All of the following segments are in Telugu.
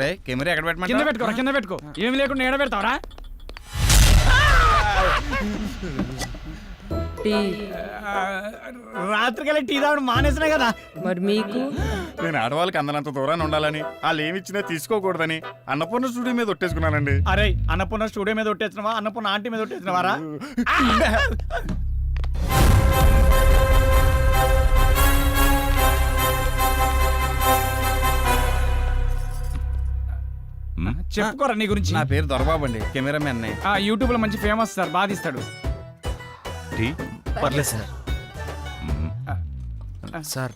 రే కెమెరా ఎక్కడ కింద పెట్టమంటావు? పెట్టుకోరా, కింద పెట్టుకో. ఏమి లేకుండా ఎడ పెడతావరా? టీ. రాత్రికల్లా టీ తాగడం మానేసినా కదా. మరి మీకు? నేను ఆడవాళ్ళకి అందనంత దూరాన్ని ఉండాలని, వాళ్ళు ఏమి ఇచ్చినా తీసుకోకూడదని అన్నపూర్ణ స్టూడియో మీద ఒట్టేసుకున్నానండి. అరే అన్నపూర్ణ స్టూడియో మీద ఒట్టేసినవా, అన్నపూర్ణ ఆంటీ మీద ఒట్టేసినవారా? చెప్పుకోరా నీ గురించి. నా పేరు దొరబాబు అండి, కెమెరామెన్. యూట్యూబ్ లో మంచి ఫేమస్ సార్, బాగా తీస్తాడు. టీ పర్లేదు సార్. సార్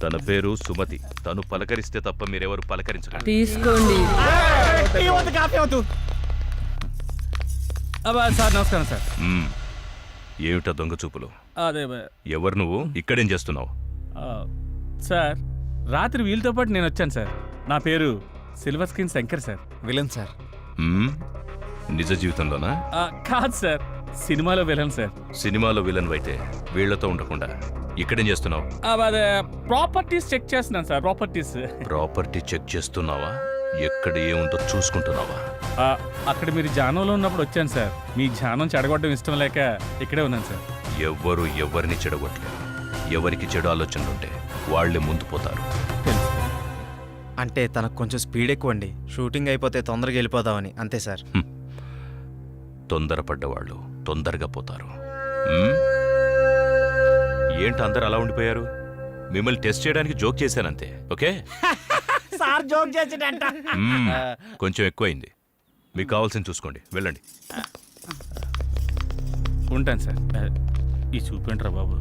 తన పేరు సుమతి. తను పలకరిస్తే తప్ప మీరెవరు పలకరించరు. తీసుకోండి. టీ వద్దు, కాఫీ వద్దు. సార్ నమస్కారం సార్. ఏమిటా దొంగ చూపులు? అదే ఎవరు నువ్వు? ఇక్కడేం చేస్తున్నావు? సార్, రాత్రి వీళ్ళతో పాటు నేను వచ్చాను సార్. నా పేరు silver screen Shankar sir. Villain sir. నిజ జీవితంలోనా? కాదు సార్, సినిమాలో విలన్ సార్. సినిమాలో విలన్ అయితే వీళ్లతో ఉండకుండా ఇక్కడేం చేస్తున్నావు? అదే ప్రాపర్టీస్ చెక్ చేస్తున్నాను సార్. ప్రాపర్టీ చెక్ చేస్తున్నావా? ఎక్కడ ఏముందో చూసుకుంటున్నావా? అక్కడ మీరు జానంలో ఉన్నప్పుడు వచ్చాను సార్. మీ జానం చెడగొట్టడం ఇష్టం లేక ఇక్కడే ఉన్నాను సార్. ఎవ్వరు ఎవరిని చెడగొట్టలేరు. ఎవరికి చెడు ఆలోచనలుంటే వాళ్లే ముందు పోతారు. అంటే తనకు కొంచెం స్పీడ్ ఎక్కువ అండి. షూటింగ్ అయిపోతే తొందరగా వెళ్ళిపోదామని, అంతే సార్. తొందరపడ్డవాళ్ళు తొందరగా పోతారు. ఏంటి అందరు అలా ఉండిపోయారు? మిమ్మల్ని టెస్ట్ చేయడానికి జోక్ చేశానంతే. ఓకే సార్ జోక్ చేసేటంట. కొంచెం ఎక్కువైంది. మీకు కావాల్సింది చూసుకోండి, వెళ్ళండి. ఉంటాను సార్. ఈ చూపేంట్రా బాబు.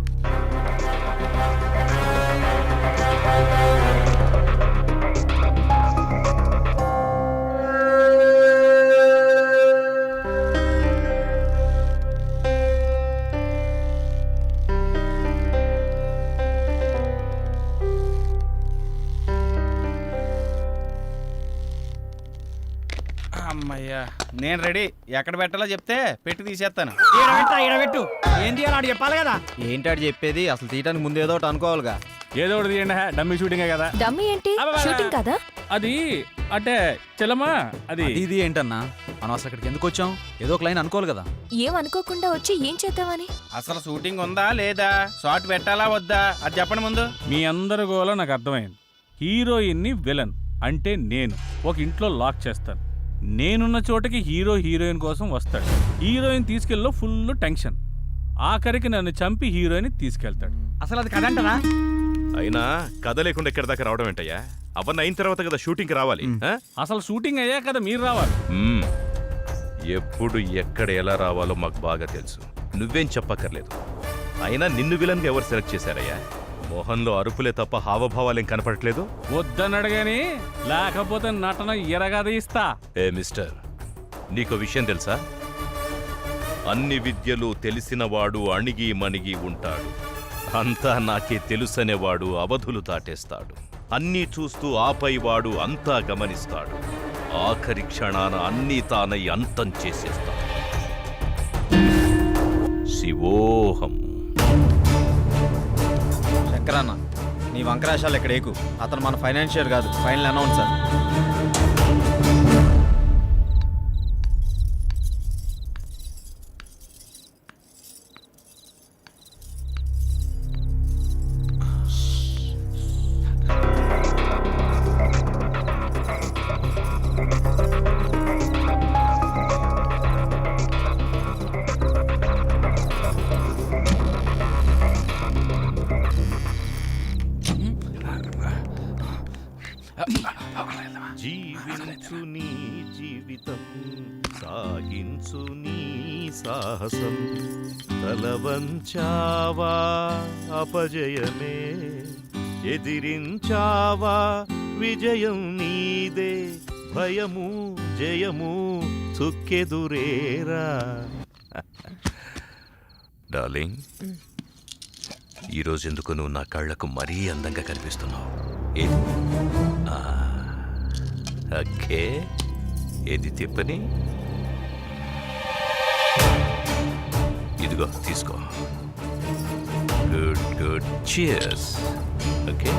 అమ్మయ్యా, నేను రెడీ. ఎక్కడ పెట్టాలో చెప్తే పెట్టి తీసేస్తాను. ఈడబెట్టు. ఏం తీయాలి చెప్పాలి కదా. ఏంటాడు చెప్పేది? అసలు తీయడానికి ముందు ఏదో ఒకటి అనుకోవాలిగా. ఏదో ఒకటి తీయండి. డమ్మీ షూటింగే కదా. డమ్మీ ఏంటి? షూటింగ్ కదా అది. అంటే చెల్లమ్మా, అది ఇది ఏంటన్నా? మనం అసలు ఇక్కడికి ఎందుకు వచ్చాం? ఏదో ఒక లైన్ అనుకోవాలి కదా. ఏం అనుకోకుండా వచ్చి ఏం చేద్దామని. అసలు షూటింగ్ ఉందా లేదా, షార్ట్ పెట్టాలా వద్దా, అది చెప్పండి ముందు. మీ అందరి గోల నాకు అర్థమైంది. హీరోయిన్ని విలన్ అంటే నేను ఒక ఇంట్లో లాక్ చేస్తాను. నేనున్న చోటకి హీరోయిన్ కోసం వస్తాడు. హీరోయిన్ తీసుకెళ్ళలో ఫుల్ టెన్షన్. ఆఖరికి నన్ను చంపి హీరోయిన్ తీసుకెళ్తాడు. అసలు అది కదంటనా? అయినా కథ లేకుండా ఎక్కడి దాకా రావడం ఏంటయ్యా? అవన్నీ అయిన తర్వాత కదా షూటింగ్కి రావాలి. అసలు షూటింగ్ అయ్యా కదా మీరు రావాలి. ఎప్పుడు ఎక్కడ ఎలా రావాలో మాకు బాగా తెలుసు. నువ్వేం చెప్పక్కర్లేదు. అయినా నిన్ను విలన్గా ఎవరు సెలెక్ట్ చేశారయ్యా? మోహన్లో అరుపులే తప్ప హావభావాలేం కనపడట్లేదు. వద్దనడగాని, లేకపోతే నటన ఎరగద ఇస్తా. ఏ మిస్టర్, నీకో విషయం తెలుసా? అన్ని విద్యలు తెలిసినవాడు అణిగి మణిగి ఉంటాడు. అంతా నాకే తెలుసనేవాడు అవధులు దాటేస్తాడు. అన్నీ చూస్తూ ఆపైవాడు అంతా గమనిస్తాడు. ఆఖరి క్షణాన అన్నీ తానై అంతం చేసేస్తాడు. శివోహం. శంకరన్న, నీ వంకరాశాలు ఇక్కడ ఏకు. అతను మన ఫైనాన్షియర్ కాదు, ఫైనల్ అనౌన్సర్. జీవించు నీ జీవితం, సాగించు నీ సాహసం. తలవంచావా అపజయమే, ఎదిరించావా విజయం నీదే. భయము జయము చుక్కెదురేరా. డార్లింగ్, ఈరోజు ఎందుకు నువ్వు నా కళ్ళకు మరీ అందంగా కనిపిస్తున్నావు. ఓకే, ఏది తిప్పని? ఇదిగో తీసుకో. Good good, cheers. ఓకే.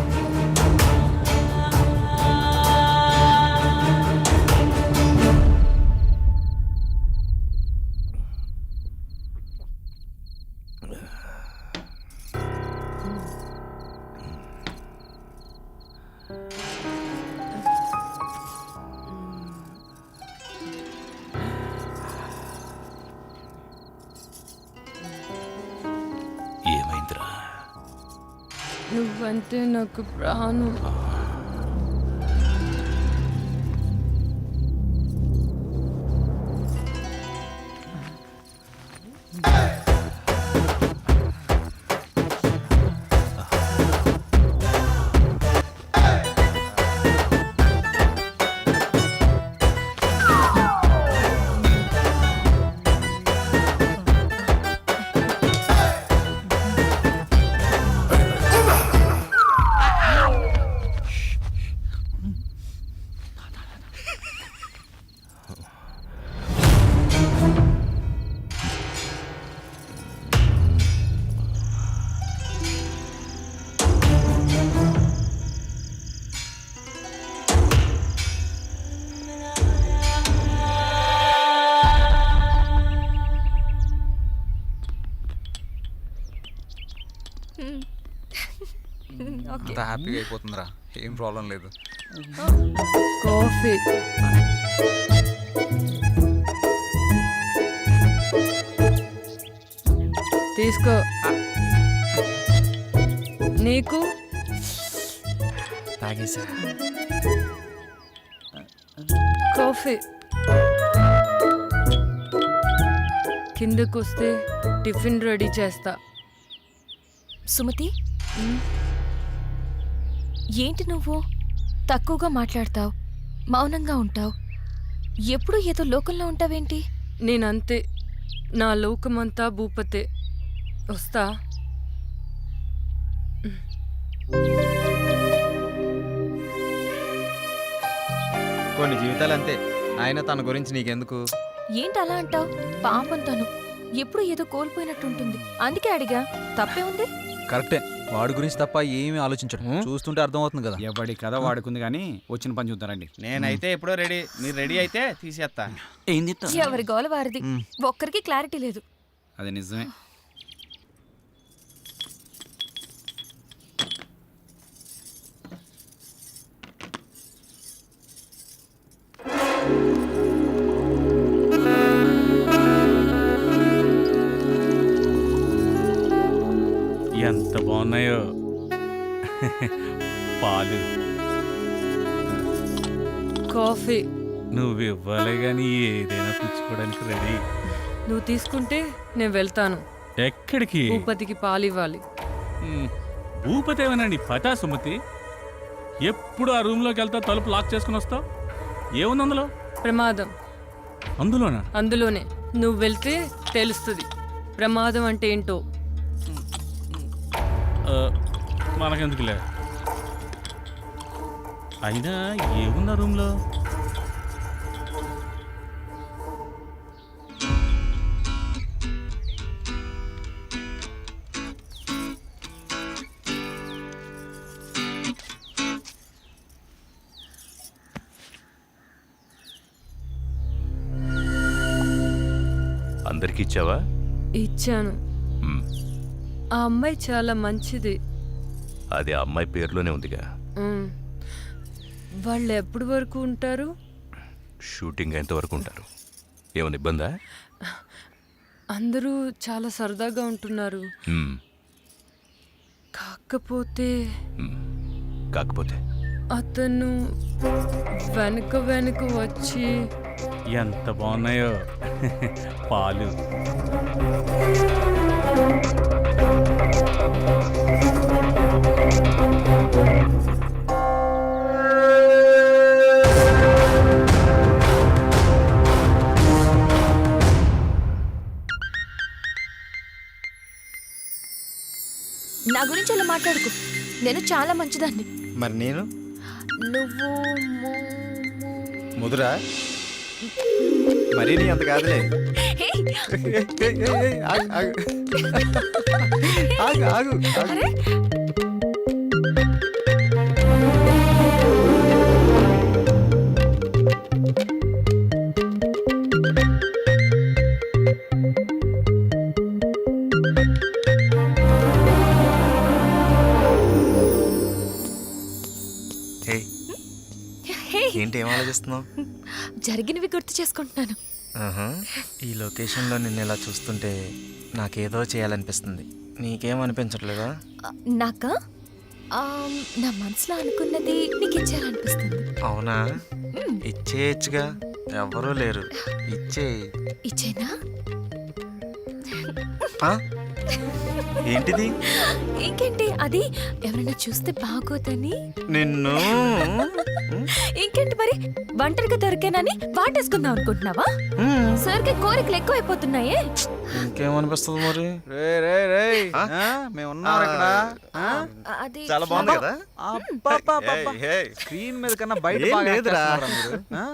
నువ్వంటే నాకు ప్రాణం. అంత హ్యాపీగా అయిపోతుందిరా, ఏం ప్రాబ్లం లేదు. కాఫీ. తీసుకో. నీకు తాగేసా. కాఫీ. కిందకు వస్తే టిఫిన్ రెడీ చేస్తా. సుమతి, ఏంటి నువ్వు తక్కువగా మాట్లాడతావు, మౌనంగా ఉంటావు, ఎప్పుడు ఏదో లోకంలో ఉంటావేంటి? నేనంతే, నా లోకమంతా భూపతే. వస్తా. కొన్ని జీవితాలు అంతే. ఆయన తన గురించి నీకెందుకు? ఏంటి అలా అంటావు? పాపం తను ఎప్పుడు ఏదో కోల్పోయినట్టుంటుంది, అందుకే అడిగా. తప్పే ఉంది? కరెక్టే, వాడి గురించి తప్ప ఏమీ ఆలోచించడు. చూస్తుంటే అర్థమవుతుంది కదా. ఎవడి కథ వాడుకుంది కానీ వచ్చిన పని చూద్దారండి. నేనైతే ఎప్పుడో రెడీ, మీరు రెడీ అయితే తీసేస్తా. ఎవరి గోల వారిది, ఒక్కరికి క్లారిటీ లేదు. అది నిజమే. ఎంత బాగున్నాయో పాలు. కాఫీ. నువ్వు ఇవ్వాలి కానీ ఏదైనా పుచ్చుకోవడానికి రెడీ. నువ్వు తీసుకుంటే నేను వెళ్తాను. ఎక్కడికి? భూపతికి పాలు ఇవ్వాలి. భూపతి ఏమనండి పటా సుమతి, ఎప్పుడు ఆ రూమ్లోకి వెళ్తా తలుపు లాక్ చేసుకుని వస్తావు. ఏముంది అందులో? ప్రమాదం. అందులోనా? అందులోనే. నువ్వు వెళ్తే తెలుస్తుంది ప్రమాదం అంటే ఏంటో. మనకెందుకులే. అయినా ఏముంది ఆ రూమ్లో? అందరికి ఇచ్చావా? ఇచ్చాను. ఆ అమ్మాయి చాలా మంచిది. అది ఆ అమ్మాయి పేరులోనే ఉందిగా. వాళ్ళు ఎప్పటి వరకు ఉంటారు? షూటింగ్ ఎంతవరకు ఉంటారు? ఏమైనా ఇబ్బందా? అందరూ చాలా సరదాగా ఉంటున్నారు. కాకపోతే కాకపోతే అతను వెనక వెనక వచ్చి. ఎంత బాగున్నాయో పాలు. నా గురించి అలా మాట్లాడుకు, నేను చాలా మంచిదాన్ని. మరి నేను? నువ్వు ముదురా? మరీ నీ అంత కాదులే. హే! ఆగు, ఆగు. ఆగు, ఆగు, ఆగు. అరే ఏంటి ఏం ఆలోచిస్తున్నావు? జరిగినవి గుర్తు చేసుకుంటున్నాను. ఈ లొకేషన్లో నిన్ను ఇలా చూస్తుంటే నాకేదో చేయాలనిపిస్తుంది. నీకేం అనిపించట్లేదా? నాకా? నా మనసులో అనుకున్నది నీకు ఇచ్చేయాలనిపిస్తుంది. అవునా? ఇచ్చేయచ్చుగా, ఎవరూ లేరు. ఇచ్చేనా? ఆ? ఏంటిది? ఇంకేంటి, అది ఎవరైనా చూస్తే బాగోదని. నిన్ను ఇంకేంటి మరి, ఒంటరిగా దొరికానని వాటేసుకుందాం అనుకుంటున్నావా? సరికి కోరికలు ఎక్కువ అయిపోతున్నాయే. ఇంకేమనిపిస్తుంది మరి? రే రే రే ఆ? మేము ఉన్నారు ఇక్కడ. అది చాలా బాగుంది కదా? స్క్రీన్ మీద కన్నా బయట ఏం బాగా లేదురా. చేస్తున్నారా మీరు? ఆ?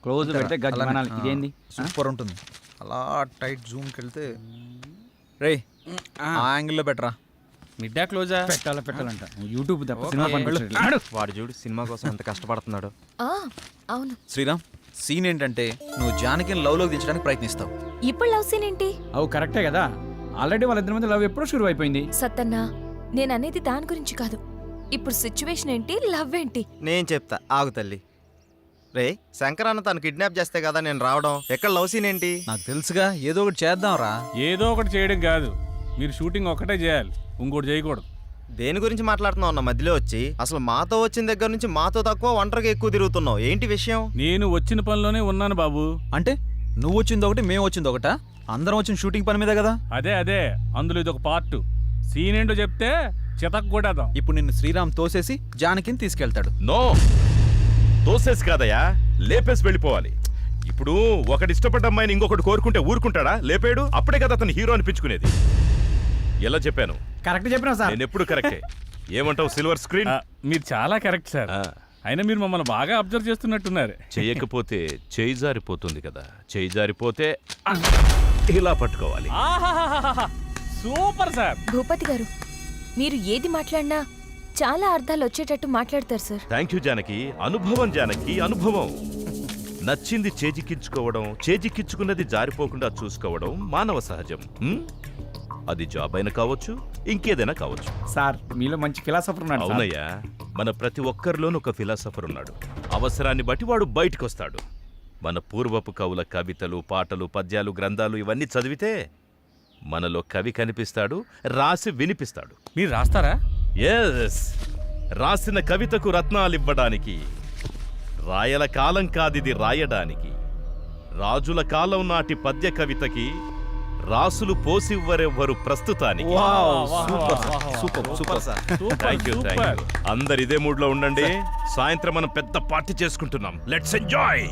క్లోజ్ పెడితే గజ్జి అలానే. మనాలి. ఇదేంది? సూపర్ ఉంటుంది. అలా టైట్ జూమ్కి వెళ్తే రే ఆ యాంగిల్లో బెటరా. మిడ్డా క్లోజా? పెట్టాలంట యూట్యూబ్ తప్ప సినిమా పనిపించట్లేదు. వాడు చూడు సినిమా కోసం ఎంత కష్టపడుతున్నాడు. అవును. శ్రీరామ్, సీన్ ఏంటంటే నువ్వు జానకిని లవ్లోకి దించడానికి ప్రయత్నిస్తావు. ఇప్పుడు లవ్ సీన్ ఏంటి? అవు కరెక్టే కదా, ఆల్రెడీ వాళ్ళిద్దరి మధ్య లవ్ ఎప్పుడో షురు అయిపోయింది. సత్తన్న, నేను అనేది దాని గురించి కాదు. ఇప్పుడు సిచ్యువేషన్ ఏంటి, లవ్ ఏంటి? నేను చెప్తా, ఆగు తల్లి. రే, శంకర్ అన్న తను కిడ్నాప్ చేస్తే కదా నేను రావడం. ఎక్కడ లవ్ సీన్ ఏంటి? నాకు తెలుసుగా, ఏదో ఒకటి చేద్దాంరా. ఏదో ఒకటి చేయడం కాదు, మీరు షూటింగ్ ఒక్కటే చేయాలి, ఇంకోటి చేయకూడదు. దేని గురించి మాట్లాడుతున్నావు అన్న మధ్యలో వచ్చి? అసలు మాతో వచ్చిన దగ్గర నుంచి మాతో తక్కువ, ఒంటరిగా ఎక్కువ తిరుగుతున్నావు. ఏంటి విషయం? నేను వచ్చిన పనిలోనే ఉన్నాను బాబు. అంటే నువ్వు వచ్చింది ఒకటి, మేము వచ్చింది ఒకటా? అందరం వచ్చిన షూటింగ్ పని మీద కదా. అదే అందులో ఇది ఒక పార్ట్. సీన్ ఏంటో చెప్తే చితక్ కొట్టేద్దాం. ఇప్పుడు నిన్ను శ్రీరామ్ తోసేసి జానకిని తీసుకెళ్తాడు. నో, తోసేసి కాదయ్యా, లేపేసి వెళ్ళిపోవాలి. ఇప్పుడు ఒకటి ఇష్టపడ్డ అమ్మాయిని ఇంకొకటి కోరుకుంటే ఊరుకుంటాడా? లేపాడు, అప్పుడే కదా అతను హీరో అనిపించుకునేది. ఎలా చెప్పాను? కరెక్ట్ చెప్పినా సార్. నేను ఎప్పుడు కరెక్టే. ఏమంటావు సిల్వర్ స్క్రీన్? మీరు చాలా కరెక్ట్ సార్. అయినా మీరు మమ్మల్ని బాగా అబ్జర్వ్ చేస్తున్నట్టున్నారు. చెయ్యకపోతే చేయి జారిపోతుంది కదా. చేయి జారిపోతే ఇలా పట్టుకోవాలి. ఆహాహాహాహా. Super sir. భూపతి గారు, మీరు ఏది మాట్లాడినా చాలా అర్థాలు వచ్చేటట్టు మాట్లాడతారు సార్. Thank you Janaki. అనుభవం జానకి, అనుభవం. నచ్చింది చేజిక్కించుకోవడం, చేజిక్కించుకున్నది జారిపోకుండా చూసుకోవడం మానవ సహజం. అది జాబ్ అయినా కావచ్చు, ఇంకేదైనా కావచ్చు. సార్ మీలో మంచి ఫిలాసఫర్ ఉన్నాడు సార్. అవునయ్యా, మన ప్రతి ఒక్కరిలోనూ ఒక ఫిలాసఫర్ ఉన్నాడు. అవసరాన్ని బట్టి వాడు బయటకొస్తాడు. మన పూర్వపు కవుల కవితలు, పాటలు, పద్యాలు, గ్రంథాలు ఇవన్నీ చదివితే మనలో కవి కనిపిస్తాడు, రాసి వినిపిస్తాడు. మీరు రాస్తారా? ఎస్, రాసిన కవితకు రత్నాలివ్వడానికి. రాయల కాలం కాదిది రాయడానికి. రాజుల కాలం నాటి పద్య కవితకి రాసులు పోసివ్వరెవ్వరు ప్రస్తుతానికి. Super sir. Thank you. అందరు ఇదే మూడ్ లో ఉండండి. సాయంత్రం మనం పెద్ద పార్టీ చేసుకుంటున్నాం. Let's enjoy.